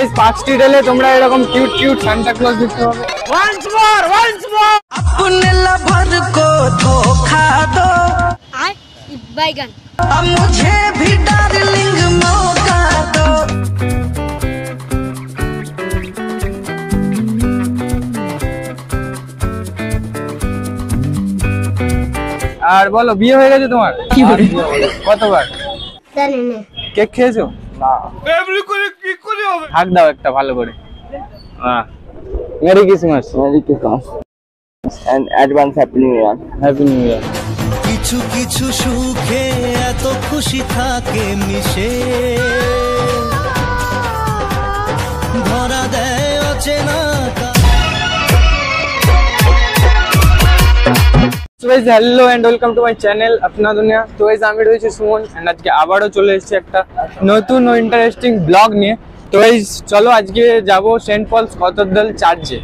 Guys park street এলে তোমরা এরকম কিউট কিউট সান্টা ক্লজ দেখতে পাবে। once more अपने लवर को धोखा दो बैगन मुझे भी डार्लिंग मौका दो। আর বলো বিয়ে হয়ে গেছে তোমার? কি করে কতবার? জানি না। কেক খেয়েছো? না। এমনি করে কি করে হবে? হাক দাও একটা ভালো করে। হ্যাঁ merry Christmas. Merry Christmas and advance happy new year. Happy new year. কিছু কিছু সুখে এত খুশি থাকে মিশে ধরা দেয় অচেনা। So guys, hello and welcome to my channel अपना दुनिया। तो guys আমি রয়েছি সুমন and আজকে আবারও চলে এসেছি একটা নতুন ও ইন্টারেস্টিং ব্লগ নিয়ে। তো guys চলো আজকে যাব সেন্ট পলস কতরদল চার্চে।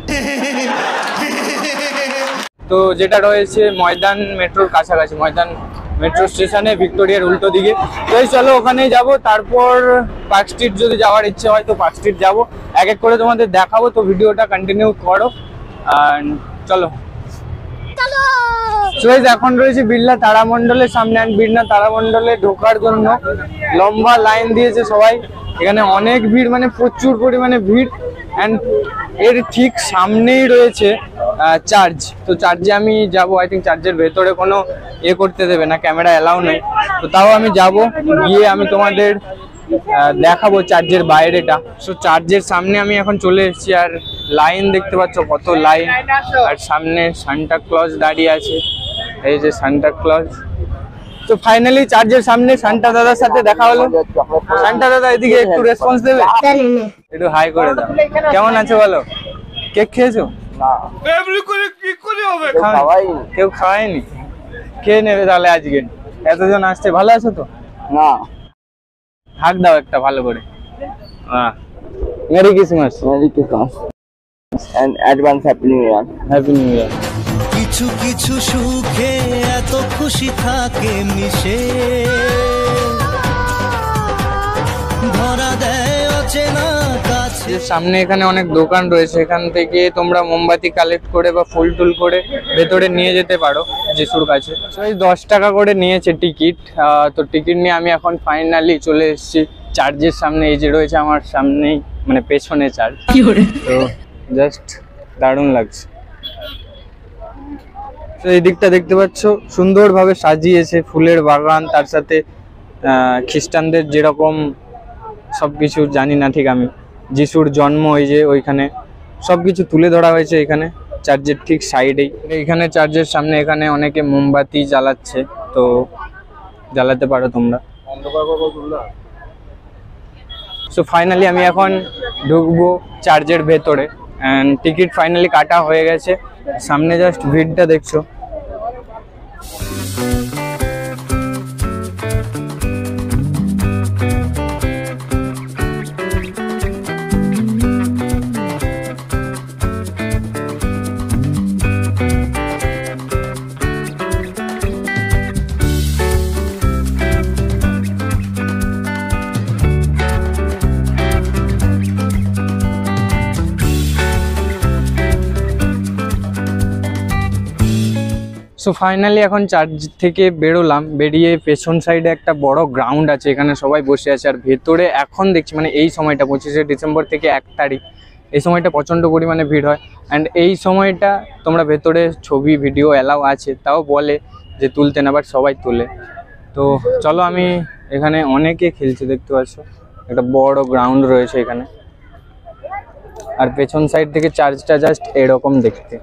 তো যেটা রয়েছে ময়দান মেট্রোর কাছাকাছি, ময়দান মেট্রো স্টেশনে ভিক্টোরিয়ার উল্টো দিকে। তো চলো ওখানেই যাব, তারপর পার্ক স্ট্রিট যদি যাওয়ার ইচ্ছে হয় তো পার্ক স্ট্রিট যাবো, এক এক করে তোমাদের দেখাবো। তো ভিডিওটা কন্টিনিউ করো আর চলো। এখন রয়েছে বিড়লা তারামণ্ডলের সামনে। বিড়লা তারামণ্ডলে ঢোকার জন্য লম্বা লাইন দিয়েছে সবাই। এখানে অনেক ভিড়, মানে প্রচুর পরিমাণে ভিড়। অ্যান্ড এর ঠিক সামনেই রয়েছে চার্চ। তো চার্চে আমি যাব। আই থিঙ্ক চার্চের ভেতরে কোনো করতে দেবে না, ক্যামেরা অ্যালাউ নেই। তো তাও আমি যাব, গিয়ে আমি তোমাদের দেখাবো চার্চের বাইরেটা। সো চার্চের সামনে আমি এখন চলে এসেছি আর লাইন দেখতে পাচ্ছ কত লাইন। আর সামনে সান্টা ক্লজ দাঁড়িয়ে আছে, এই যে সান্টা ক্লজ। তো ফাইনালি চার্চের সামনে সান্টা দাদার সাথে দেখা হলো। সান্টা দাদা এদিকে একটু রেসপন্স দেবে? একটু হাই করে দাও। কেমন আছো বলো? কেক খেয়েছো? না। এমনি করে কি করে হবে? কেউ খাওয়ায়নি? খেয়ে নেবে তাহলে আজকে, এতজন আসছে। ভালো আছো তো? না। হাক দাও একটা ভালো করে। হ্যাঁ merry Christmas. Merry Christmas and advance happy new year. Happy new year. কিছু কিছু সুখে এত খুশি থাকে মিশে ধরা দেয় অচেনা কাছে। সামনে এখানে অনেক দোকান রয়েছে, এখান থেকে তোমরা মোমবাতি কালেক্ট করে বা ফুল টুল করে ভেতরে নিয়ে যেতে পারো যিশুর কাছে। এই 10 টাকা করে নিয়েছে টিকিট। তো টিকিট নিয়ে আমি এখন ফাইনালি চলে এসেছি চার্চের সামনে। এই যে রয়েছে আমার সামনেই, মানে পেছনে চার্চ। তো জাস্ট দারুণ লাগছে। তো এই দিকটা দেখতে পাচ্ছ সুন্দরভাবে সাজিয়েছে, ফুলের বাগান, তার সাথে খ্রিস্টানদের যেরকম সবকিছু জানি না ঠিক আমি, যিশুর জন্ম ওই যে ওইখানে সবকিছু তুলে ধরা হয়েছে এখানে চার্চের ঠিক সাইডেই। এখানে চার্চের সামনে এখানে অনেকে মোমবাতি জ্বালাচ্ছে, তো জ্বালাতে পারো তোমরা। সো ফাইনালি আমি এখন ঢুকবো চার্চের ভেতরে। অ্যান্ড টিকিট ফাইনালি কাটা হয়ে গেছে। সামনে জাস্ট ভিড়টা দেখছো। সো ফাইনালি এখন চার্চ থেকে বেরোলাম, বেরিয়ে পেছন সাইডে একটা বড় গ্রাউন্ড আছে, এখানে সবাই বসে আছে। আর ভেতরে এখন দেখছি মানে এই সময়টা 25শে ডিসেম্বর থেকে 1 তারিখ, এই সময়টা প্রচণ্ড পরিমাণে ভিড় হয়। অ্যান্ড এই সময়টা তোমরা ভেতরে ছবি ভিডিও অ্যালাউ আছে, তাও বলে যে তুলতে না, বাট সবাই তোলে। তো চলো, আমি এখানে অনেকে খেলছে দেখতে পাচ্ছ, একটা বড় গ্রাউন্ড রয়েছে এখানে। আর পেছন সাইড থেকে চার্চটা জাস্ট এরকম দেখতে।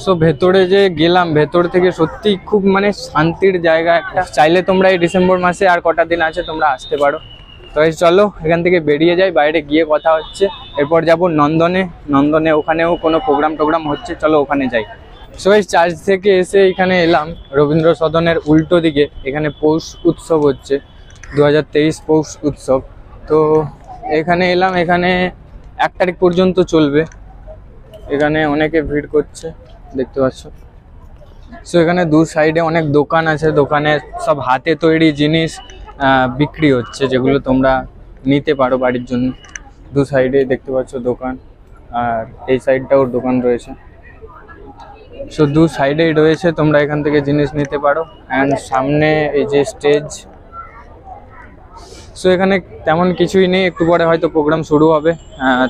সো ভেতরে যে গেলাম, ভেতর থেকে সত্যি খুব মানে শান্তির জায়গা একটা। চাইলে তোমরা এই ডিসেম্বর মাসে আর কটা দিন আছে তোমরা আসতে পারো। তো চলো এখান থেকে বেরিয়ে যাই, বাইরে গিয়ে কথা হচ্ছে। এরপর যাব নন্দনে, ওখানেও কোনো প্রোগ্রাম হচ্ছে, চলো ওখানে যাই। সো এই চার্চ থেকে এসে এখানে এলাম রবীন্দ্র সদনের উল্টো দিকে। এখানে পৌষ উৎসব হচ্ছে, 2023 পৌষ উৎসব। তো এখানে এলাম, এখানে 1 তারিখ পর্যন্ত চলবে। এখানে অনেকে ভিড় করছে দেখতে পাচ্ছ। সো এখানে দু সাইডে অনেক দোকান আছে, দোকানে সব হাতে তৈরি জিনিস বিক্রি হচ্ছে, যেগুলো তোমরা নিতে পারো বাড়ির জন্য। দু সাইডে দেখতে পাচ্ছ দোকান, আর এই সাইডটাও দোকান রয়েছে। সো দু সাইডেই রয়েছে, তোমরা এখান থেকে জিনিস নিতে পারো। অ্যান্ড সামনে এই যে স্টেজ, সো এখানে তেমন কিছুই নেই, একটু পরে হয়তো প্রোগ্রাম শুরু হবে।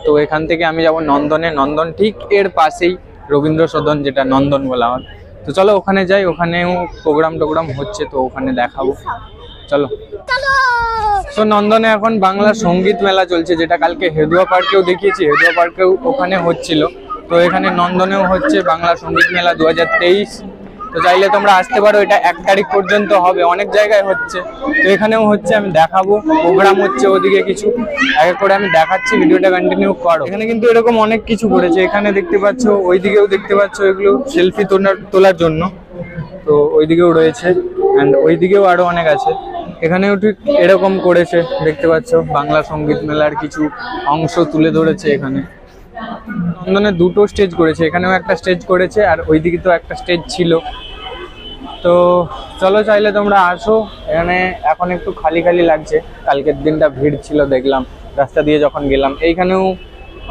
তো এখান থেকে আমি যাব নন্দনে, নন্দন ঠিক এর পাশেই রবীন্দ্র সদন, যেটা নন্দন বলা হয়। তো চলো ওখানে যাই, ওখানেও টোগ্রাম হচ্ছে, তো ওখানে দেখাবো, চলো। সো নন্দনে এখন বাংলা সঙ্গীত মেলা চলছে, যেটা কালকে হেদুয়া পার্কেও দেখিয়েছি, হেদুয়া পার্কেও ওখানে হচ্ছিল। তো এখানে নন্দনেও হচ্ছে বাংলা সঙ্গীত মেলা 2023। তো চাইলে তোমরা আসতে পারো, এটা 1 তারিখ পর্যন্ত হবে, অনেক জায়গায় হচ্ছে। তো এখানেও হচ্ছে, আমি দেখাবো, প্রোগ্রাম হচ্ছে ওদিকে কিছু, এক করে আমি দেখাচ্ছি, ভিডিওটা কন্টিনিউ করো। এখানে কিন্তু এরকম অনেক কিছু করেছে, এখানে দেখতে পাচ্ছ, ওইদিকেও দেখতে পাচ্ছ, এগুলো সেলফি তোলার জন্য। তো ওইদিকেও রয়েছে, অ্যান্ড ওইদিকেও আরো অনেক আছে। এখানেও ঠিক এরকম করেছে, দেখতে পাচ্ছ, বাংলা সঙ্গীত মেলার কিছু অংশ তুলে ধরেছে এখানে। নন্দনে দুটো স্টেজ করেছে, এখানেও একটা স্টেজ করেছে, আর ওইদিকে তো একটা স্টেজ ছিল। তো চলো, চাইলে তোমরা আসো। এখানে এখন একটু খালি খালি লাগছে, কালকের দিনটা ভিড় ছিল দেখলাম রাস্তা দিয়ে যখন গেলাম। এইখানেও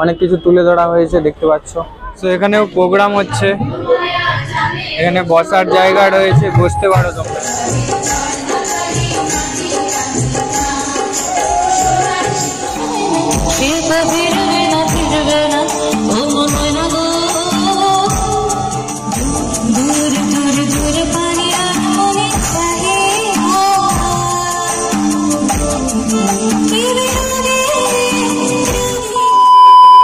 অনেক কিছু তুলে ধরা হয়েছে, দেখতে পাচ্ছ। তো এখানেও প্রোগ্রাম হচ্ছে, এখানে বসার জায়গা রয়েছে, বসতে পারো তোমরা।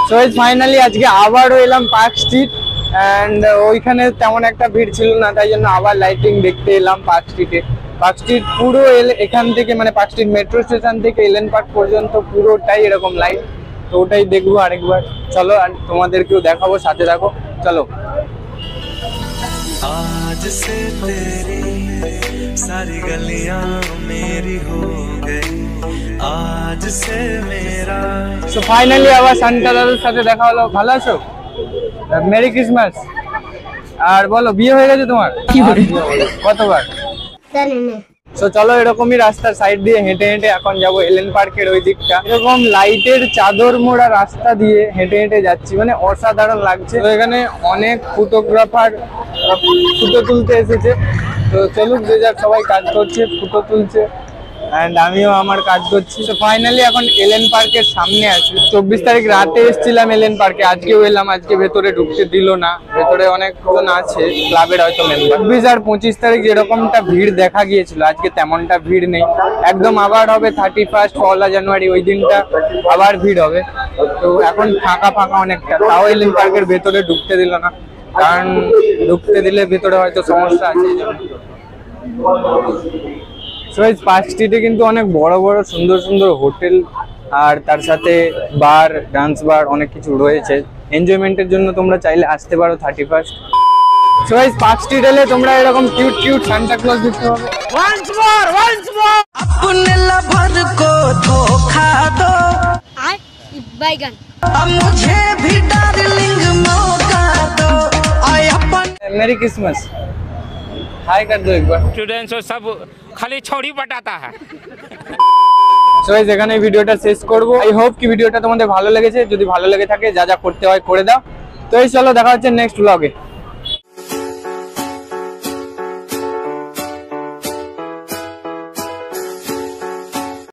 সো ফাইনালি আজকে আবারও এলাম পার্ক স্ট্রিট, অ্যান্ড ওইখানে তেমন একটা ভিড় ছিল না, তাই জন্য আবার লাইটিং দেখতে এলাম পার্ক স্ট্রিটে। পার্ক স্ট্রিট পুরো এখান থেকে, মানে পার্ক স্ট্রিট মেট্রো স্টেশন থেকে এলেন পার্ক পর্যন্ত পুরোটাই এরকম লাইট। তো ওটাই দেখবো আরেকবার, চলো, আর তোমাদেরকেও দেখাবো, সাথে থাকো, চলো। आज से तेरी सारी गलियां मेरी हो गई, आज से मेरा। সো ফাইনালি আবার সান্টা দাদুর সাথে দেখা হলো। ভালো আছো? Merry Christmas. আর বলো, বিয়ে হয়ে গেছে তোমার? কতবার? জানি না। তো চলো, এরকমই রাস্তার সাইড দিয়ে হেঁটে হেঁটে এখন যাবো এলেন পার্কের ওই দিকটা। এরকম লাইটের চাদর মোড়া রাস্তা দিয়ে হেঁটে হেঁটে যাচ্ছি, মানে অসাধারণ লাগছে। তো এখানে অনেক ফটোগ্রাফার ফটো তুলতে এসেছে। তো চলুক, যে যার সবাই কাজ করছে, ফটো তুলছে, অ্যান্ড আমিও আমার কাজ করছি। তো ফাইনালি এখন এলেন পার্কের সামনে আছি। 24 তারিখ রাতে এসেছিলাম এলেন পার্কে, আজকেও এলাম। আজকে ভেতরে ঢুকতে দিল না, ভেতরে অনেকজন আছে ক্লাবের হয়তো মেম্বার। 24 আর 25 তারিখ যেরকমটা ভিড় দেখা গিয়েছিল, আজকে তেমনটা ভিড় নেই। একদম আবার হবে 31 পয়লা জানুয়ারি, ওই দিনটা আবার ভিড় হবে। তো এখন ফাঁকা ফাঁকা অনেকটা, তাও এলেন পার্কের ভেতরে ঢুকতে দিল না, কারণ ঢুকতে দিলে ভেতরে হয়তো সমস্যা আছে। পার্ক স্ট্রিটে কিন্তু অনেক বড় বড় সুন্দর সুন্দর হোটেল, আর তার সাথে বার, ডান্স বার, অনেক কিছু রয়েছে। এনজয়মেন্টের জন্য তোমরা চাইলে আসতে পারো 31। সো গাইস, পার্ক স্ট্রিট এলে তোমরা এরকম কিউট কিউট সান্টা ক্লজ দেখতে পাবে। ওয়ান্স মোর अपने लवर को धोखा दो, আর বাইগান। अब मुझे भी डार्लिंग मौका दो, आय अपन। मेरी क्रिसमस हाय कर दो एक बार। स्टूडेंट्स सब खाली छौड़ी बटाता है। সো গাইস, এখানে ভিডিওটা শেষ করব। আই হোপ কি ভিডিওটা তোমাদের ভালো লেগেছে। যদি ভালো লেগে থাকে, যা যা করতে হয় করে দাও। তো এই চলো, দেখা হচ্ছে নেক্সট ব্লগে।